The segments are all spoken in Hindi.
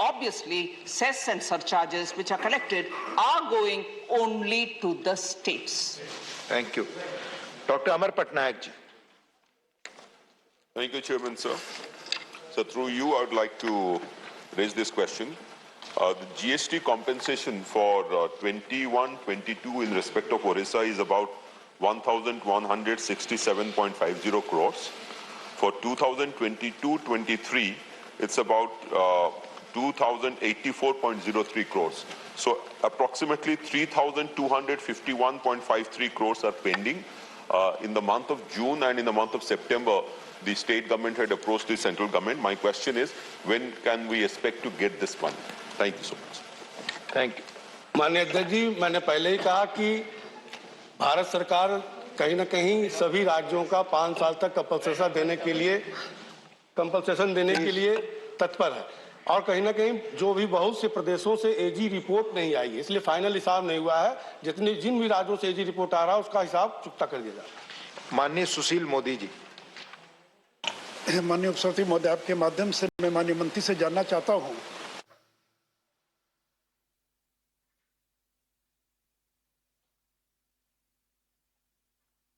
obviously cess and surcharges which are collected are going only to the states. Thank you. Dr. Amar Patnaik ji. Thank you, Chairman, sir. So through you, I would like to raise this question. The GST compensation for 21-22 in respect of Orissa is about 1,167.50 crores. For 2022-23, it's about 2,084.03 crores. So approximately 3,251.53 crores are pending. In the month of June and in the month of September, the state government had approached the central government. My question is, when can we expect to get this money? Thank you so much. Thank you. माननीय अध्यक्ष जी, मैंने पहले ही कहा कि भारत सरकार कहीं न कहीं सभी राज्यों का 5 साल तक कंपनसेशन देने के लिए तत्पर है और कहीं न कहीं जो भी बहुत से प्रदेशों से एजी रिपोर्ट नहीं आई है, इसलिए फाइनल हिसाब नहीं हुआ है। जिन भी राज्यों से एजी रिपोर्ट आ रहा है उसका हिसाब चुकता कर दिया जाए। माननीय सुशील मोदी जी। माननीय उपसभापति महोदय, आपके माध्यम से मैं माननीय मंत्री से जानना चाहता हूं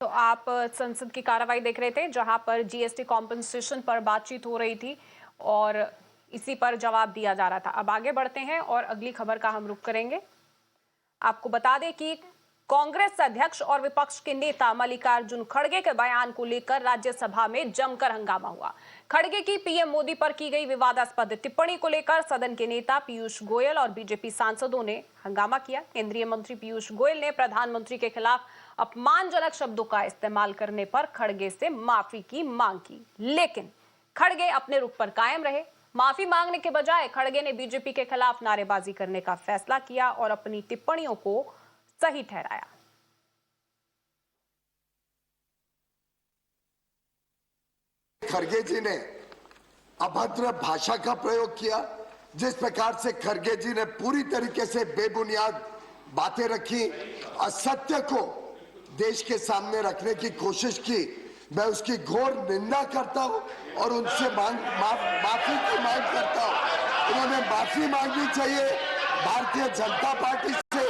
तो आप संसद की कार्रवाई देख रहे थे जहां पर जीएसटी कॉम्पनसेशन पर बातचीत हो रही थी और इसी पर जवाब दिया जा रहा था। अब आगे बढ़ते हैं और अगली खबर का हम रुख करेंगे। आपको बता दें कि कांग्रेस अध्यक्ष और विपक्ष के नेता मल्लिकार्जुन खड़गे के बयान को लेकर राज्यसभा में जमकर हंगामा हुआ। खड़गे की पीएम मोदी पर की गई विवादास्पद टिप्पणी को लेकर सदन के नेता पीयूष गोयल और बीजेपी सांसदों ने हंगामा किया। केंद्रीय मंत्री पीयूष गोयल ने प्रधानमंत्री के खिलाफ अपमानजनक शब्दों का इस्तेमाल करने पर खड़गे से माफी की मांग की, लेकिन खड़गे अपने रुख पर कायम रहे। माफी मांगने के बजाय खड़गे ने बीजेपी के खिलाफ नारेबाजी करने का फैसला किया और अपनी टिप्पणियों को सही ठहराया। खड़गे जी ने अभद्र भाषा का प्रयोग किया। जिस प्रकार से खड़गे जी ने पूरी तरीके से बेबुनियाद बातें रखी, असत्य को देश के सामने रखने की कोशिश की, मैं उसकी घोर निंदा करता हूं और उनसे माफी की मांग करता हूं। उन्होंने माफी मांगनी चाहिए, भारतीय जनता पार्टी से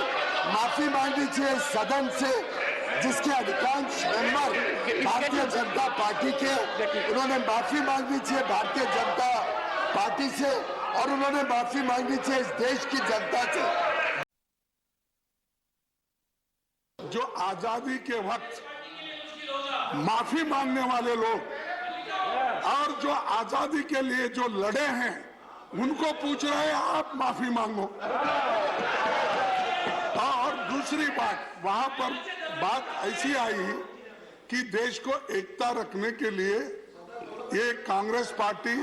माफी मांगनी चाहिए, सदन से जिसके अधिकांश मेंबर भारतीय जनता पार्टी के, उन्होंने माफी मांगनी चाहिए भारतीय जनता पार्टी से और उन्होंने माफी मांगनी चाहिए इस देश की जनता से। जो आजादी के वक्त माफी मांगने वाले लोग और जो आजादी के लिए जो लड़े हैं उनको पूछ रहे हैं आप माफी मांगो। और दूसरी बात, वहां पर बात ऐसी आई कि देश को एकता रखने के लिए ये कांग्रेस पार्टी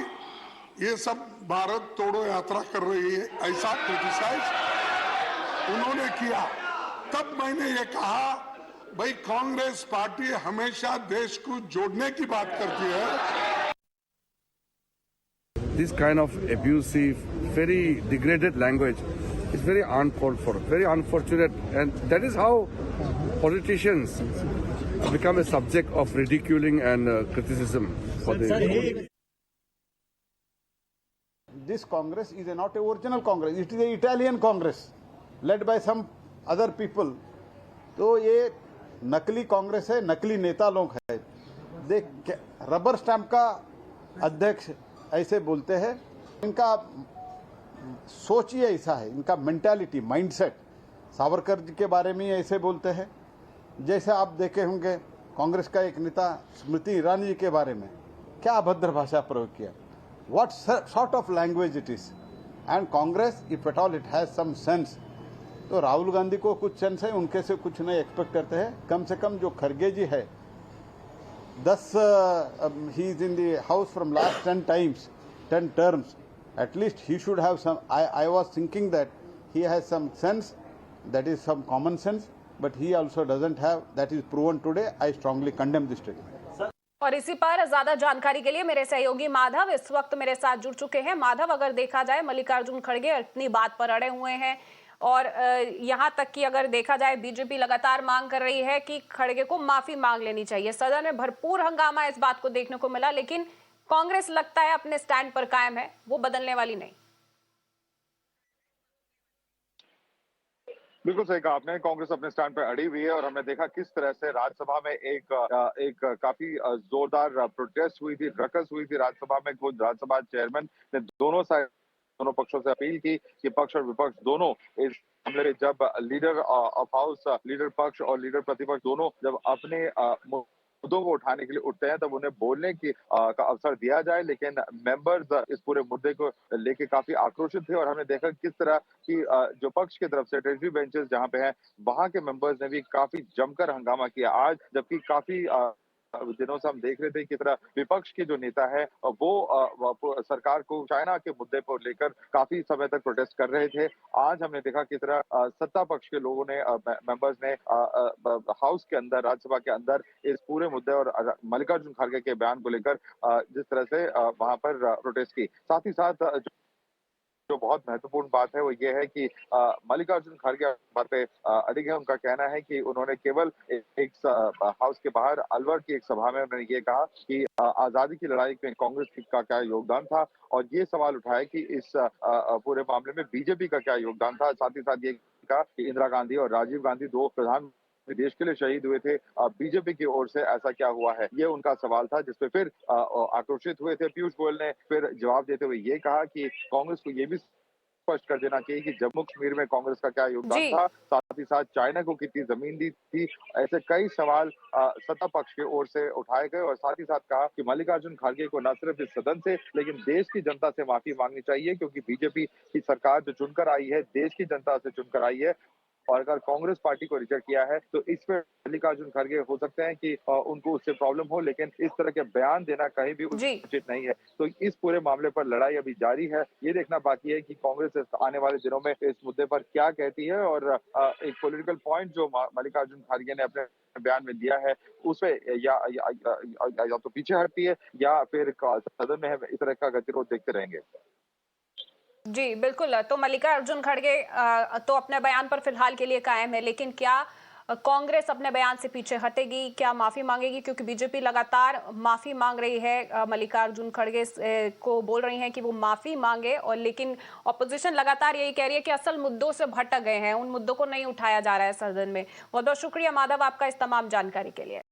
ये सब भारत तोड़ो यात्रा कर रही है, ऐसा क्रिटिसाइज उन्होंने किया। तब मैंने ये कहा, भाई कांग्रेस पार्टी हमेशा देश को जोड़ने की बात करती है। This kind of abusive, very degraded language is very uncalled for, very unfortunate, and that is how politicians become a subject of ridiculing and criticism for the. This Congress is not an original Congress; it is an Italian Congress, led by some other people. तो ये नकली कांग्रेस है, नकली नेता लोग है। देख, रबर स्टैंप का अध्यक्ष ऐसे बोलते हैं, इनका सोच ही ऐसा है, इनका मेंटालिटी, माइंडसेट। सावरकर जी के बारे में ऐसे बोलते हैं। जैसे आप देखे होंगे कांग्रेस का एक नेता स्मृति ईरानी जी के बारे में क्या अभद्र भाषा प्रयोग किया। What sort of language it is. And Congress, if at all it has some sense, तो राहुल गांधी को कुछ सेंस है, उनके से कुछ नहीं एक्सपेक्ट करते हैं। कम से कम जो खड़गे जी है, 10 he is in the house from last 10 times, 10 terms. At least he should have some. I was thinking that he has some sense, that is some common sense, but he also doesn't have. That is proven today. I strongly condemn this statement. और इसी पर ज्यादा जानकारी के लिए मेरे सहयोगी माधव इस वक्त मेरे साथ जुड़ चुके हैं। माधव, अगर देखा जाए मल्लिकार्जुन खड़गे इतनी बात पर अड़े हुए हैं और यहाँ तक कि अगर देखा जाए बीजेपी लगातार मांग कर रही है कि खड़गे को माफी मांग लेनी चाहिए। सदन में भरपूर हंगामा इस बात को देखने को मिला, लेकिन कांग्रेस लगता है अपने स्टैंड पर कायम है, वो बदलने वाली नहीं। बिल्कुल सही कहा आपने। कांग्रेस अपने स्टैंड पर अड़ी हुई है और हमने देखा किस तरह से राज्यसभा में एक काफी जोरदार प्रोटेस्ट हुई थी, रकस हुई थी राज्यसभा में। खुद राज्यसभा चेयरमैन ने दोनों पक्षों से अपील की कि पक्ष और विपक्ष दोनों इस मामले में, जब लीडर ऑफ हाउस, लीडर पक्ष और लीडर प्रतिपक्ष दोनों जब अपने मुद्दों को उठाने के लिए उठते हैं तब उन्हें बोलने की का अवसर दिया जाए। लेकिन मेंबर्स इस पूरे मुद्दे को लेके काफी आक्रोशित थे और हमने देखा किस तरह की जो पक्ष की तरफ से ट्रेजरी बेंचेस जहां पे हैं वहां के मेंबर्स ने भी काफी जमकर हंगामा किया आज, जबकि काफी दिनों से हम देख रहे थे कि तरह विपक्ष के जो नेता है वो सरकार को चाइना के मुद्दे पर लेकर काफी समय तक प्रोटेस्ट कर रहे थे। आज हमने देखा कि तरह सत्ता पक्ष के लोगों ने, मेंबर्स ने हाउस के अंदर, राज्यसभा के अंदर इस पूरे मुद्दे और मल्लिकार्जुन खड़गे के बयान को लेकर जिस तरह से वहां पर प्रोटेस्ट की। साथ ही साथ जो बहुत महत्वपूर्ण बात है वो ये है कि मल्लिकार्जुन खड़गे बात पे अडिग है। उनका कहना है कि उन्होंने केवल एक हाउस के बाहर अलवर की एक सभा में उन्होंने ये कहा कि आजादी की लड़ाई में कांग्रेस का क्या योगदान था, और ये सवाल उठाया कि इस पूरे मामले में बीजेपी का क्या योगदान था। साथ ही साथ ये कहा कि इंदिरा गांधी और राजीव गांधी दो प्रधान देश के लिए शहीद हुए थे, बीजेपी की ओर से ऐसा क्या हुआ है, ये उनका सवाल था, जिसपे फिर आक्रोशित हुए थे। पीयूष गोयल ने फिर जवाब देते हुए ये कहा कि कांग्रेस को ये भी स्पष्ट कर देना चाहिए कि जम्मू कश्मीर में कांग्रेस का क्या योगदान था, साथ ही साथ चाइना को कितनी जमीन दी थी। ऐसे कई सवाल सत्ता पक्ष की ओर से उठाए गए और साथ ही साथ कहा कि मल्लिकार्जुन खड़गे को न सिर्फ इस सदन से लेकिन देश की जनता से माफी मांगनी चाहिए, क्योंकि बीजेपी की सरकार जो चुनकर आई है देश की जनता से चुनकर आई है, और अगर कांग्रेस पार्टी को रिजेक्ट किया है तो इस पर मल्लिकार्जुन खड़गे हो सकते हैं कि उनको उससे प्रॉब्लम हो, लेकिन इस तरह के बयान देना कहीं भी उचित नहीं है। तो इस पूरे मामले पर लड़ाई अभी जारी है। ये देखना बाकी है कि कांग्रेस आने वाले दिनों में इस मुद्दे पर क्या कहती है, और एक पॉलिटिकल पॉइंट जो मल्लिकार्जुन खड़गे ने अपने बयान में दिया है उसपे या तो पीछे हटती है या फिर सदन में इस तरह का गतिरोध देखते रहेंगे। जी बिल्कुल। तो मल्लिकार्जुन खड़गे तो अपने बयान पर फिलहाल के लिए कायम है, लेकिन क्या कांग्रेस अपने बयान से पीछे हटेगी, क्या माफी मांगेगी? क्योंकि बीजेपी लगातार माफी मांग रही है, मल्लिकार्जुन खड़गे को बोल रही हैं कि वो माफी मांगे, और लेकिन ऑपोजिशन लगातार यही कह रही है कि असल मुद्दों से भटक गए हैं, उन मुद्दों को नहीं उठाया जा रहा है सदन में। बहुत बहुत शुक्रिया माधव आपका इस तमाम जानकारी के लिए।